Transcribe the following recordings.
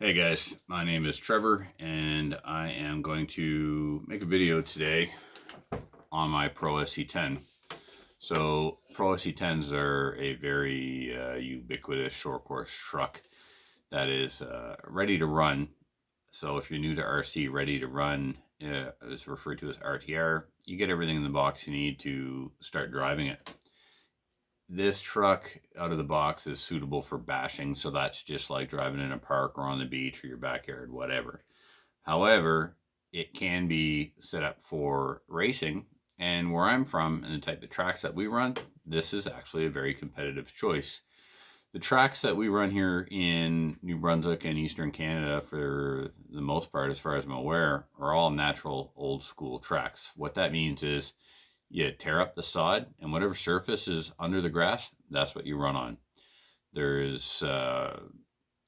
Hey guys, my name is Trevor and I am going to make a video today on my ProSC10. So ProSC10s are a very ubiquitous short course truck that is ready to run. So if you're new to RC, ready to run is referred to as RTR. You get everything in the box you need to start driving it. This truck out of the box is suitable for bashing, so that's just like driving in a park or on the beach or your backyard, whatever. However, it can be set up for racing, and where I'm from and the type of tracks that we run, this is actually a very competitive choice. The tracks that we run here in New Brunswick and Eastern Canada, for the most part, as far as I'm aware, are all natural old school tracks. What that means is you tear up the sod, and whatever surface is under the grass, that's what you run on. There's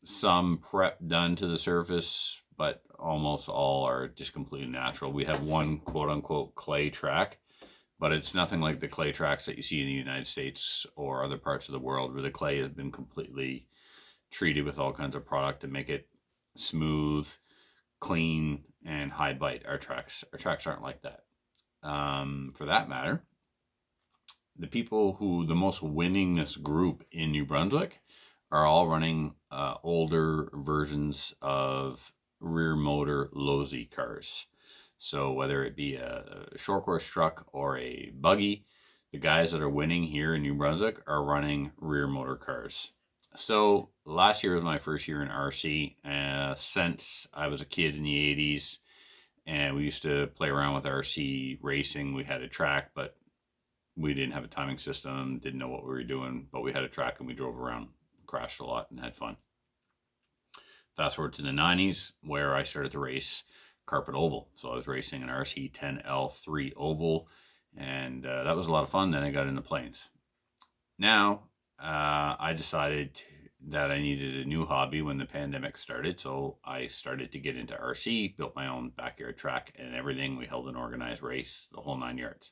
some prep done to the surface, but almost all are just completely natural. We have one quote-unquote clay track, but it's nothing like the clay tracks that you see in the United States or other parts of the world where the clay has been completely treated with all kinds of product to make it smooth, clean, and high bite. Our tracks aren't like that. For that matter, the most winningest group in New Brunswick are all running older versions of rear motor low-Z cars. So whether it be a short course truck or a buggy, the guys that are winning here in New Brunswick are running rear motor cars. So last year was my first year in RC. Since I was a kid in the 80s, and we used to play around with RC racing. We had a track, but we didn't have a timing system, didn't know what we were doing, but we had a track and we drove around, crashed a lot, and had fun. Fast forward to the 90s, where I started to race carpet oval. So I was racing an RC10L3 oval, and that was a lot of fun. Then I got into planes. Now, I decided that I needed a new hobby when the pandemic started, so I started to get into RC, built my own backyard track and everything. We held an organized race, the whole 9 yards.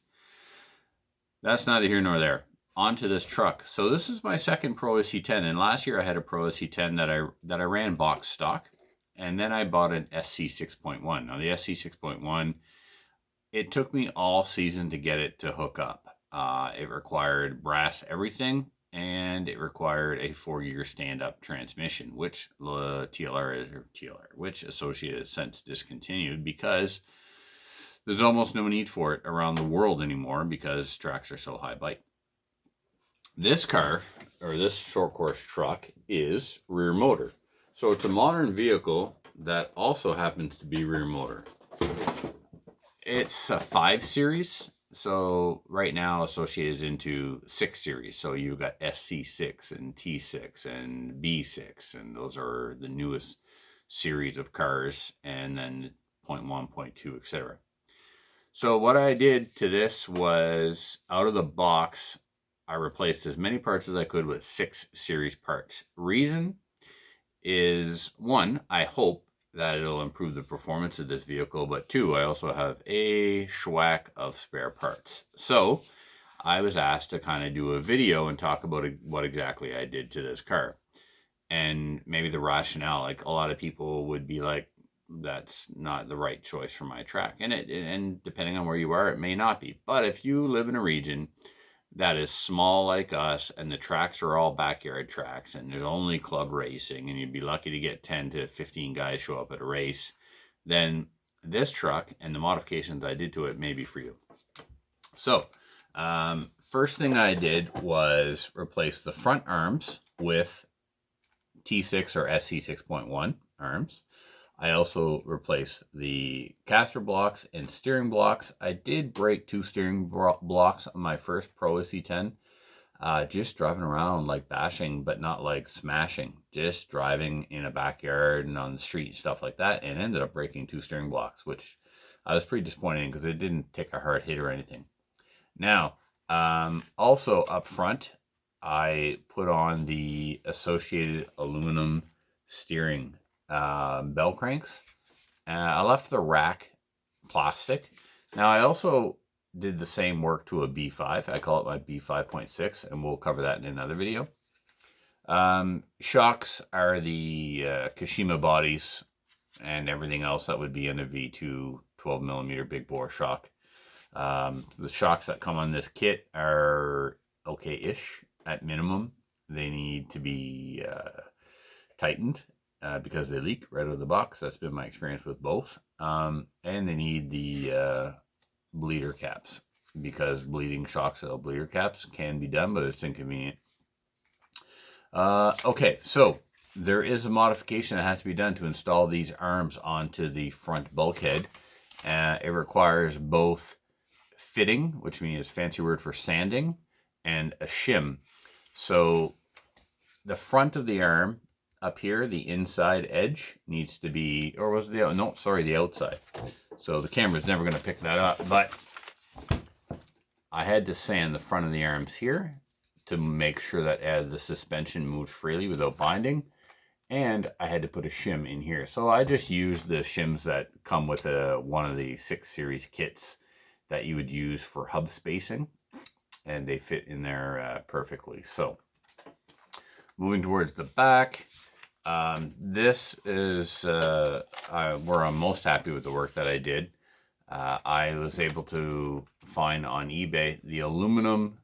That's neither here nor there. On to this truck. So this is my second ProSC10, and last year I had a ProSC10 that I ran box stock, and then I bought an SC6.1. Now the SC6.1, it took me all season to get it to hook up. It required brass everything, and it required a 4-gear stand-up transmission, which which Associated has since discontinued because there's almost no need for it around the world anymore because tracks are so high bite. This car, or this short course truck, is rear motor. So it's a modern vehicle that also happens to be rear motor. It's a 5 series. So right now Associated is into 6 series. So you've got SC6 and T6 and B6, and those are the newest series of cars, and then 0.1, 0.2, etc. So what I did to this was, out of the box, I replaced as many parts as I could with 6 series parts. Reason is, 1, I hope that it'll improve the performance of this vehicle, but 2, I also have a schwack of spare parts. So I was asked to kind of do a video and talk about what exactly I did to this car, and maybe the rationale. Like, a lot of people would be like, that's not the right choice for my track, and depending on where you are, it may not be. But if you live in a region that is small like us, and the tracks are all backyard tracks, and there's only club racing, and you'd be lucky to get 10 to 15 guys show up at a race, then this truck and the modifications I did to it may be for you. So first thing I did was replace the front arms with T6 or SC6.1 arms. I also replaced the caster blocks and steering blocks. I did break 2 steering blocks on my first ProSC10, just driving around like bashing, but not like smashing, just driving in a backyard and on the street and stuff like that, and ended up breaking 2 steering blocks, which I was pretty disappointed in because it didn't take a hard hit or anything. Now, also up front, I put on the Associated aluminum steering bell cranks. I left the rack plastic. Now I also did the same work to a B5. I call it my B5.6, and we'll cover that in another video. Shocks are the Kashima bodies and everything else that would be in a V2 12mm big bore shock. The shocks that come on this kit are okay-ish at minimum. They need to be tightened because they leak right out of the box. That's been my experience with both. And they need the bleeder caps, because bleeding shocks without bleeder caps can be done, but it's inconvenient. Okay, so there is a modification that has to be done to install these arms onto the front bulkhead. It requires both fitting, which means fancy word for sanding, and a shim. So the front of the arm up here, the inside edge, needs to be, or was it the, no, sorry, the outside. So the camera's never going to pick that up, but I had to sand the front of the arms here to make sure that the suspension moved freely without binding, and I had to put a shim in here. So I just used the shims that come with one of the 6 series kits that you would use for hub spacing, and they fit in there perfectly. So moving towards the back, this is where I'm most happy with the work that I did. I was able to find on eBay the aluminum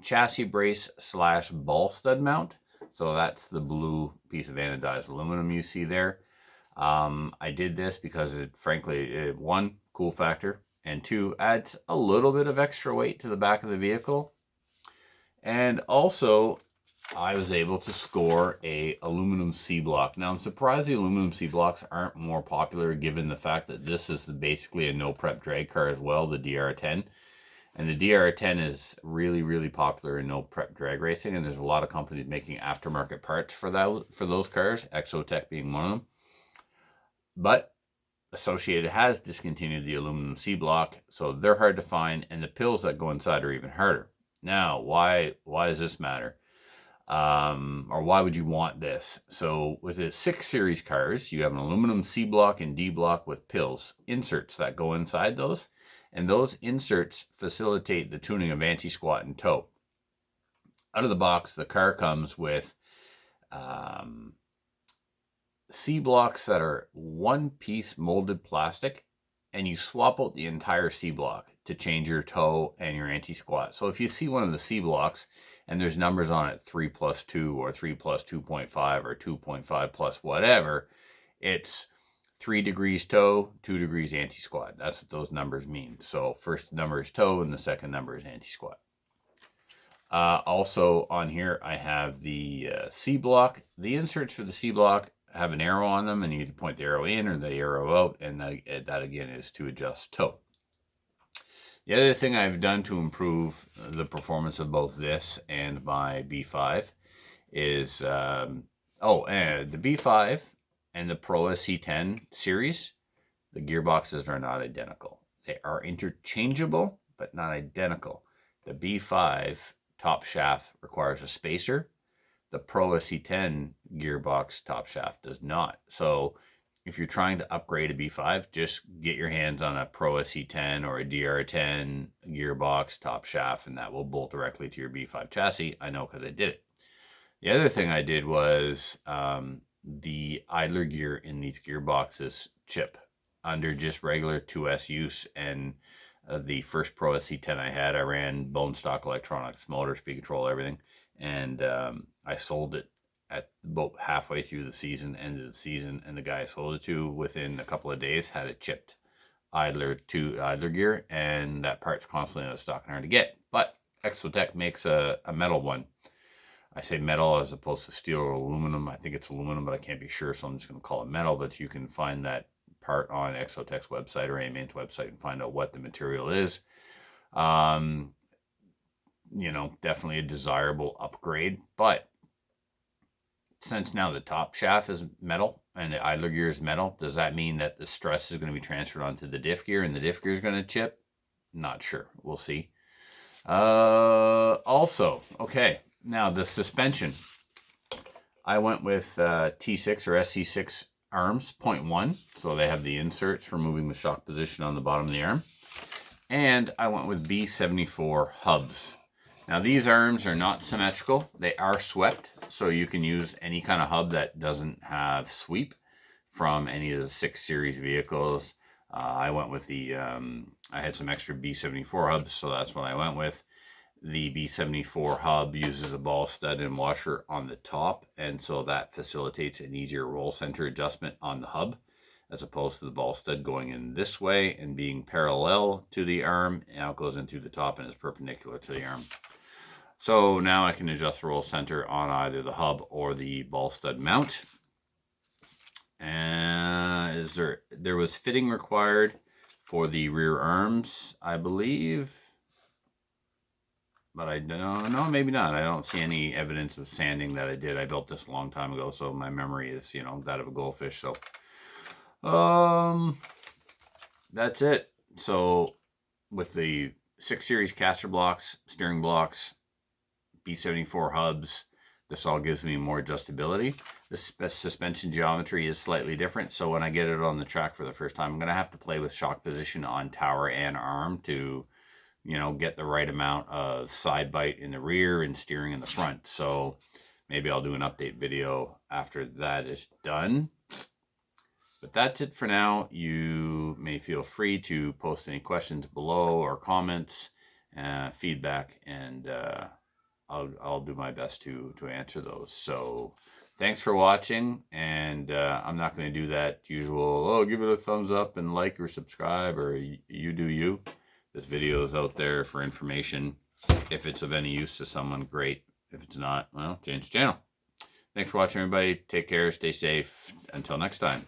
chassis brace / ball stud mount. So that's the blue piece of anodized aluminum you see there. I did this because frankly, one, cool factor, and 2, adds a little bit of extra weight to the back of the vehicle. And also, I was able to score a aluminum C-block. Now, I'm surprised the aluminum C-blocks aren't more popular, given the fact that this is basically a no-prep drag car as well, the DR10. And the DR10 is really, really popular in no-prep drag racing, and there's a lot of companies making aftermarket parts for those cars, Exotech being one of them. But Associated has discontinued the aluminum C-block, so they're hard to find, and the pills that go inside are even harder. Now, why does this matter? Or why would you want this? So with the 6 series cars, you have an aluminum C-block and D-block with pills, inserts that go inside those, and those inserts facilitate the tuning of anti-squat and toe. Out of the box, the car comes with C-blocks that are one-piece molded plastic, and you swap out the entire C-block to change your toe and your anti-squat. So if you see one of the C-blocks and there's numbers on it, 3+2 or 3+2.5 or 2.5 plus whatever, it's 3 degrees toe, 2 degrees anti-squat. That's what those numbers mean. So first number is toe and the second number is anti-squat. Also on here, I have the C-block. The inserts for the C-block have an arrow on them, and you can point the arrow in or the arrow out, and that again is to adjust toe. The other thing I've done to improve the performance of both this and my B5 is, and the B5 and the ProSC10 series, the gearboxes are not identical. They are interchangeable, but not identical. The B5 top shaft requires a spacer. The ProSC10 gearbox top shaft does not. So if you're trying to upgrade a B5, just get your hands on a ProSC10 or a DR10 gearbox top shaft, and that will bolt directly to your B5 chassis. I know because I did it. The other thing I did was the idler gear in these gearboxes chip under just regular 2S use, and the first ProSC10 I had, I ran bone stock electronics, motor, speed control, everything, and I sold it at about halfway through the season, end of the season, and the guy I sold it to within a couple of days had a chipped idler gear, and that part's constantly out of stock and hard to get. But Exotech makes a metal one. I say metal as opposed to steel or aluminum. I think it's aluminum, but I can't be sure, so I'm just going to call it metal. But you can find that part on Exotech's website or AMAN's website and find out what the material is. You know, definitely a desirable upgrade, but since now the top shaft is metal and the idler gear is metal, does that mean that the stress is going to be transferred onto the diff gear and the diff gear is going to chip? Not sure. We'll see. Also, okay, now the suspension. I went with T6 or SC6 arms, 0.1. So they have the inserts for moving the shock position on the bottom of the arm. And I went with B74 hubs. Now these arms are not symmetrical. They are swept, so you can use any kind of hub that doesn't have sweep from any of the 6 Series vehicles. I went with the, I had some extra B74 hubs, so that's what I went with. The B74 hub uses a ball stud and washer on the top, and so that facilitates an easier roll center adjustment on the hub, as opposed to the ball stud going in this way and being parallel to the arm. Now it goes in through the top and is perpendicular to the arm. So now I can adjust the roll center on either the hub or the ball stud mount. And there was fitting required for the rear arms, I believe. But I don't know, maybe not. I don't see any evidence of sanding that I did. I built this a long time ago, so my memory is, you know, that of a goldfish. So, that's it. So, with the 6 Series caster blocks, steering blocks, B74 hubs, this all gives me more adjustability. The suspension geometry is slightly different, so when I get it on the track for the first time, I'm going to have to play with shock position on tower and arm to, you know, get the right amount of side bite in the rear and steering in the front. So maybe I'll do an update video after that is done. But that's it for now. You may feel free to post any questions below or comments, feedback, and I'll do my best to answer those. So thanks for watching, and I'm not going to do that usual, oh, give it a thumbs up and like or subscribe, or you do you. This video is out there for information. If it's of any use to someone, great. If it's not, well, change the channel. Thanks for watching, everybody. Take care. Stay safe. Until next time.